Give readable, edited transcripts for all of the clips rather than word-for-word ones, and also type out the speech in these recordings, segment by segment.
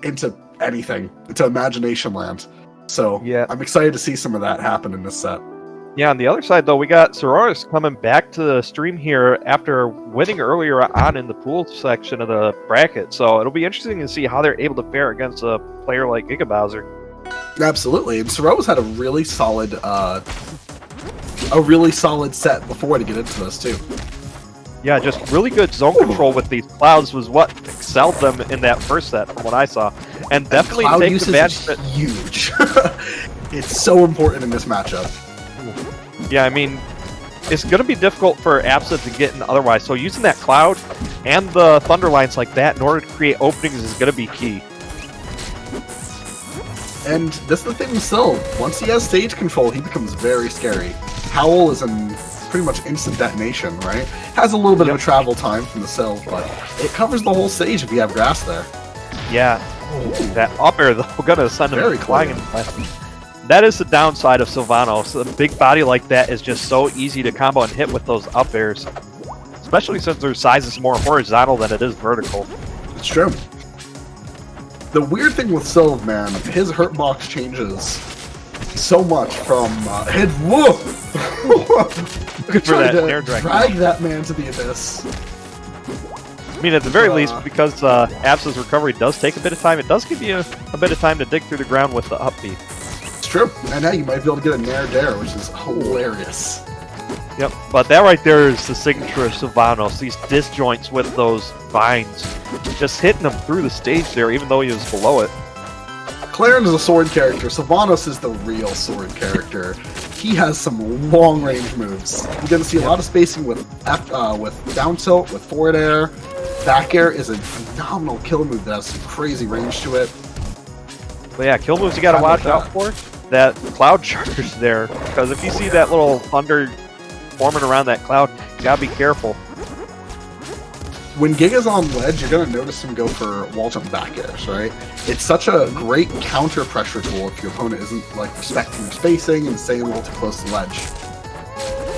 into anything, into Imagination Land. So Yeah. I'm excited to see some of that happen in this set. Yeah, on the other side, though, we got Ceroas coming back to the stream here after winning earlier on in the pool section of the bracket. So it'll be interesting to see how they're able to fare against a player like Giga Bowser. Absolutely, and Ceroas had a really solid set before to get into this too. Yeah, just really good zone control with these clouds was what excelled them in that first set, from what I saw. And definitely cloud take usage advantage is huge. It's so important in this matchup. Yeah, I mean, it's going to be difficult for Absa to get in otherwise. So using that cloud and the thunder lines like that in order to create openings is going to be key. And this is the thing with Sylve. Once he has stage control, he becomes very scary. Howl is in pretty much instant detonation, right? Has a little bit of a travel time from the Sylve, but it covers the whole stage if you have grass there. Yeah, that up air though, going to send him Very flying in the left. That is the downside of Sylvanos. A big body like that is just so easy to combo and hit with those up airs. Especially since their size is more horizontal than it is vertical. It's true. The weird thing with Sylve, man, his hurt box changes so much from head. Whoa! Good for that air drag that man to the abyss. I mean, at the very least, because Absa's recovery does take a bit of time, it does give you a bit of time to dig through the ground with the up B. It's true. And now you might be able to get a Nair Dare, which is hilarious. Yep, but that right there is the signature of Sylvanos. These disjoints with those vines. Just hitting them through the stage there, even though he was below it. Clarence is a sword character. Sylvanos is the real sword character. He has some long-range moves. You're going to see a lot of spacing with down tilt, with forward air. Back air is a phenomenal kill move that has some crazy range to it. But yeah, kill moves you gotta watch out for. That cloud charge there, because if you see that little thunder forming around that cloud, you gotta be careful. When Giga's on ledge, you're going to notice him go for wall jump back airs, right? It's such a great counter pressure tool if your opponent isn't like respecting your spacing and staying a little too close to the ledge.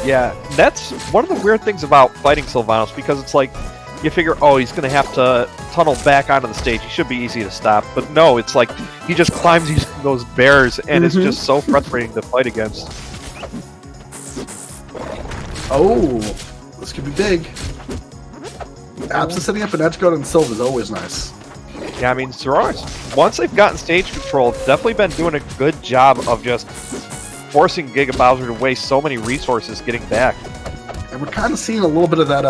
Yeah, that's one of the weird things about fighting Sylvanos, because it's like, you figure, oh, he's going to have to tunnel back onto the stage. He should be easy to stop. But no, it's like he just climbs those bears, and it's just so frustrating to fight against. Oh, this could be big. Absa setting up an edge guard on Sylve is always nice. Yeah, I mean, Ceroas, once they've gotten stage control, definitely been doing a good job of just forcing Giga Bowser to waste so many resources getting back. And we're kind of seeing a little bit of that,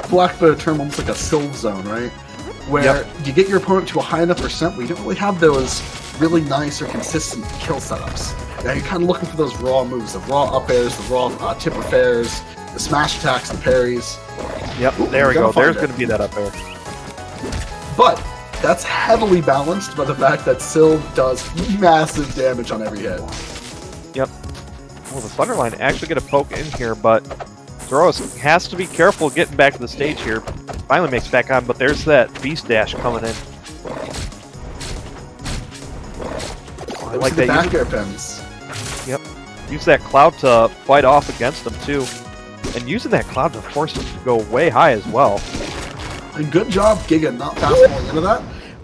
for lack of a better term, almost like a Sylve zone, right? Where you get your opponent to a high enough percent where you don't really have those really nice or consistent kill setups. Now you're kind of looking for those raw moves, the raw up airs, the raw tipper fairs, the smash attacks, the parries. Yep, Ooh, there we go. There's going to be that up air. But that's heavily balanced by the fact that Sylve does massive damage on every hit. Yep. Well, the Thunderline actually going to poke in here, but Ceroas has to be careful getting back to the stage here. Finally makes back on, but there's that Beast Dash coming in. I like the back air pins. Yep. Use that cloud to fight off against them, too. And using that cloud to force them to go way high as well. And good job, Giga, not fast falling into that.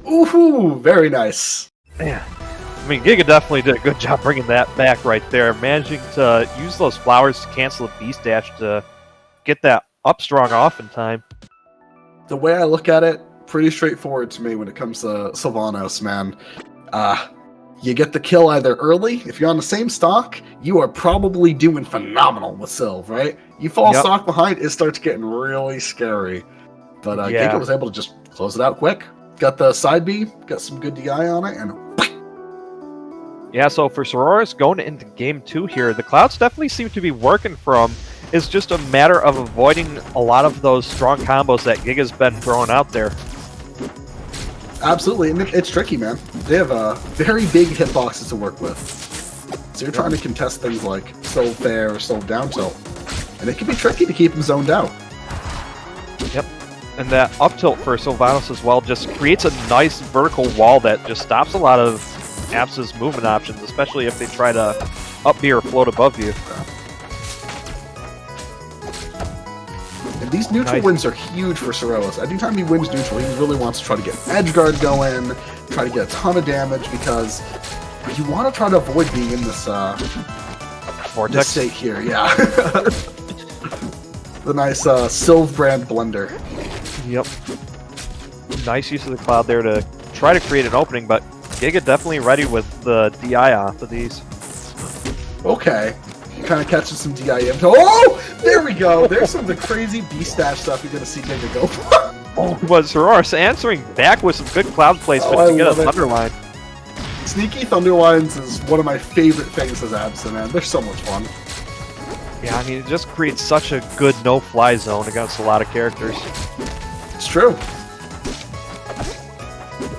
Ooh, very nice. Man. I mean, Giga definitely did a good job bringing that back right there. Managing to use those flowers to cancel the Beast Dash to get that up strong off in time. The way I look at it, pretty straightforward to me when it comes to Sylvanos, man. You get the kill either early. If you're on the same stock, you are probably doing phenomenal with Sylve, right? You fall stock behind, it starts getting really scary. But Giga was able to just close it out quick. Got the side B, got some good DI on it, and... Yeah, so for Ceroas going into game 2 here, the clouds definitely seem to be working for him. It's just a matter of avoiding a lot of those strong combos that Giga's been throwing out there. Absolutely, and it's tricky, man. They have very big hitboxes to work with. So you're trying to contest things like Sylve fair or Sylve down tilt. And it can be tricky to keep them zoned out. Yep. And that up tilt for Sylvanos as well just creates a nice vertical wall that just stops a lot of Absa's movement options, especially if they try to up B or float above you. And these neutral wins are huge for Ceroas. Anytime he wins neutral, he really wants to try to get edge guard going, try to get a ton of damage because you want to try to avoid being in this Vortex state here. Yeah, the nice Sylve brand blender. Yep. Nice use of the cloud there to try to create an opening, but Giga definitely ready with the DI off of these. Okay. Kind of catches some DI into. Oh! There we go! There's some of the crazy B-stash stuff you're going to see Giga go for. Oh, but Ceroas answering back with some good cloud placement to get a Thunderline. Sneaky Thunderlines is one of my favorite things as Absa, man. They're so much fun. Yeah, I mean, it just creates such a good no-fly zone against a lot of characters. It's true.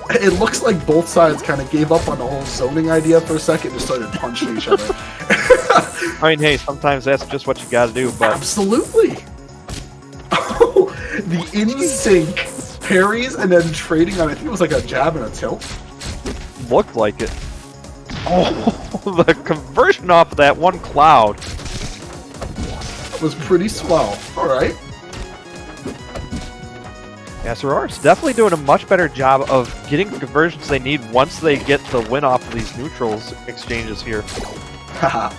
It looks like both sides kind of gave up on the whole zoning idea for a second and just started punching each other. I mean, hey, sometimes that's just what you gotta do, but... Absolutely! Oh, the in-sync parries and then trading on, I think it was like a jab and a tilt. Looked like it. Oh, the conversion off of that one cloud. Was pretty swell. Alright. Yeah, Ceroas definitely doing a much better job of getting the conversions they need once they get the win off of these neutrals exchanges here. Haha.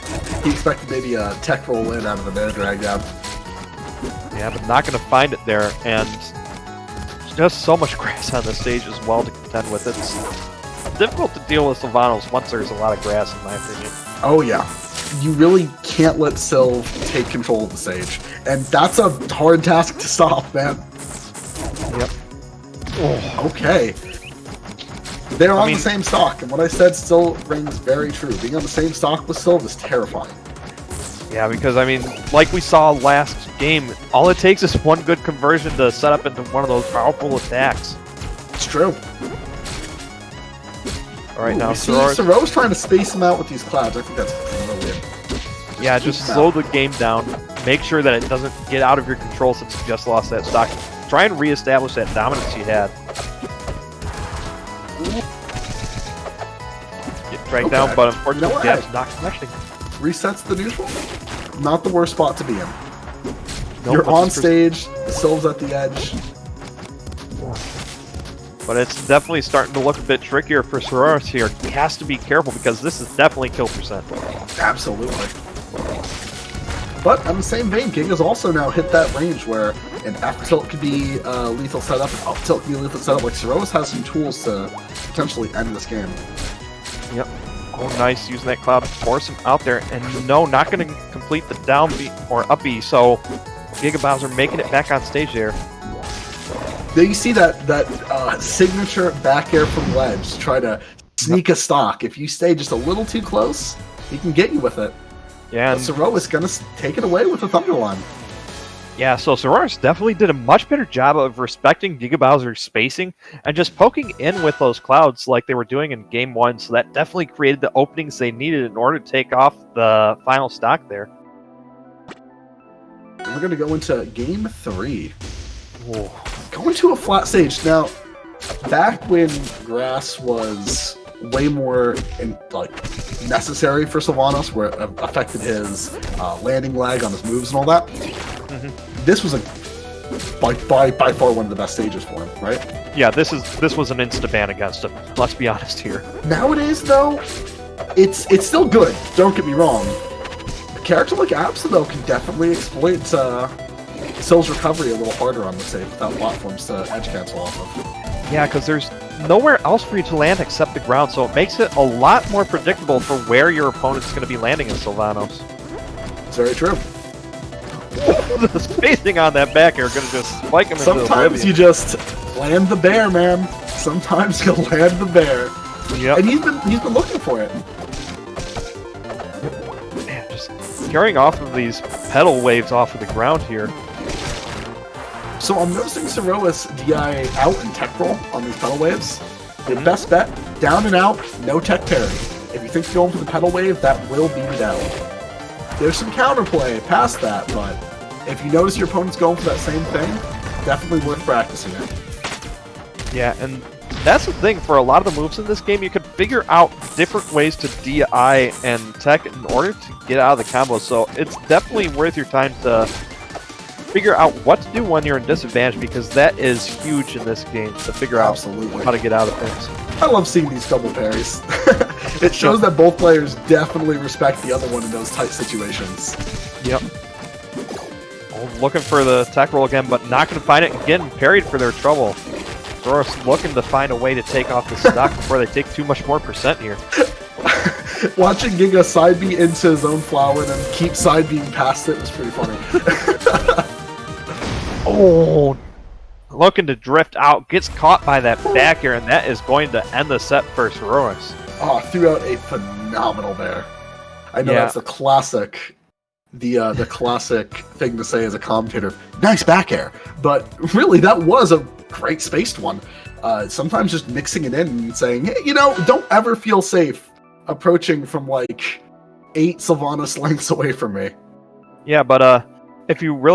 He expected maybe a tech roll in out of an air drag down. Yeah, but not going to find it there, and just so much grass on the stage as well to contend with. It's difficult to deal with Sylvanos once there's a lot of grass, in my opinion. Oh yeah. You really can't let Sylve take control of the stage. And that's a hard task to stop, man. Yep. Oh, okay. They're on the same stock, and what I said still rings very true. Being on the same stock with Sylve is terrifying. Yeah, because, I mean, like we saw last game, all it takes is one good conversion to set up into one of those powerful attacks. It's true. Alright, now Ceroas trying to space him out with these clouds. I think that's brilliant. Yeah, just slow the game down. Make sure that it doesn't get out of your control since you just lost that stock. Try and reestablish that dominance you had. Get dragged down, but unfortunately, Dab's not connecting. Resets the neutral. Not the worst spot to be in. Nope, you're on stage, the Sylve's at the edge. But it's definitely starting to look a bit trickier for Ceroas here. He has to be careful because this is definitely kill percent. Absolutely. But on the same vein, Giga's also now hit that range where an F tilt could be lethal setup, an up tilt could be lethal setup. Like Ceroas has some tools to potentially end this game. Yep. Oh, nice, using that cloud to force him out there. And no, not going to complete the down B or up B, so Giga Bowser making it back on stage there. There you see that signature back air from ledge to try to sneak a stock. If you stay just a little too close, he can get you with it. Yeah, and Ceroas is going to take it away with a Thunderline. Yeah, so Ceroas definitely did a much better job of respecting Giga Bowser's spacing and just poking in with those clouds like they were doing in Game 1, so that definitely created the openings they needed in order to take off the final stock there. We're going to go into Game 3. Whoa. Going to a flat stage. Now, back when grass was way more necessary for Sylvanos, where it affected his landing lag on his moves and all that, this was by far one of the best stages for him, right? Yeah, this was an insta-ban against him. Let's be honest here. Nowadays, though, it's still good. Don't get me wrong. A character like Absa, though, can definitely exploit Sylve's recovery a little harder on the stage without platforms to edge cancel off of. Yeah, because there's nowhere else for you to land except the ground, so it makes it a lot more predictable for where your opponent's going to be landing in Sylvanos. It's very true. The spacing on that back air going to just spike him into oblivion. Sometimes you just land the bear, man. Sometimes you land the bear. Yep. And he's been looking for it. Man, just carrying off of these pedal waves off of the ground here. So I'm noticing Ceroas DI out and tech roll on these pedal waves. The best bet, down and out, no tech parry. If you think you're going for the pedal wave, that will beat it out. There's some counterplay past that, but if you notice your opponent's going for that same thing, definitely worth practicing it. Yeah, and that's the thing, for a lot of the moves in this game, you can figure out different ways to DI and tech in order to get out of the combo, so it's definitely worth your time to figure out what to do when you're in disadvantage, because that is huge in this game, to figure out how to get out of things. I love seeing these double parries. It shows that both players definitely respect the other one in those tight situations. Yep. Oh, looking for the tech roll again, but not going to find it. Getting parried for their trouble. Ceroas looking to find a way to take off the stock before they take too much more percent here. Watching Giga side B into his own flower and then keep side being past it was pretty funny. Oh, looking to drift out, gets caught by that back air, and that is going to end the set for Ceroas. Oh, threw out a phenomenal bear. I know that's the classic, the classic thing to say as a commentator. Nice back air, but really that was a great spaced one. Sometimes just mixing it in and saying, hey, don't ever feel safe approaching from like 8 Sylvanas lengths away from me. Yeah, but if you really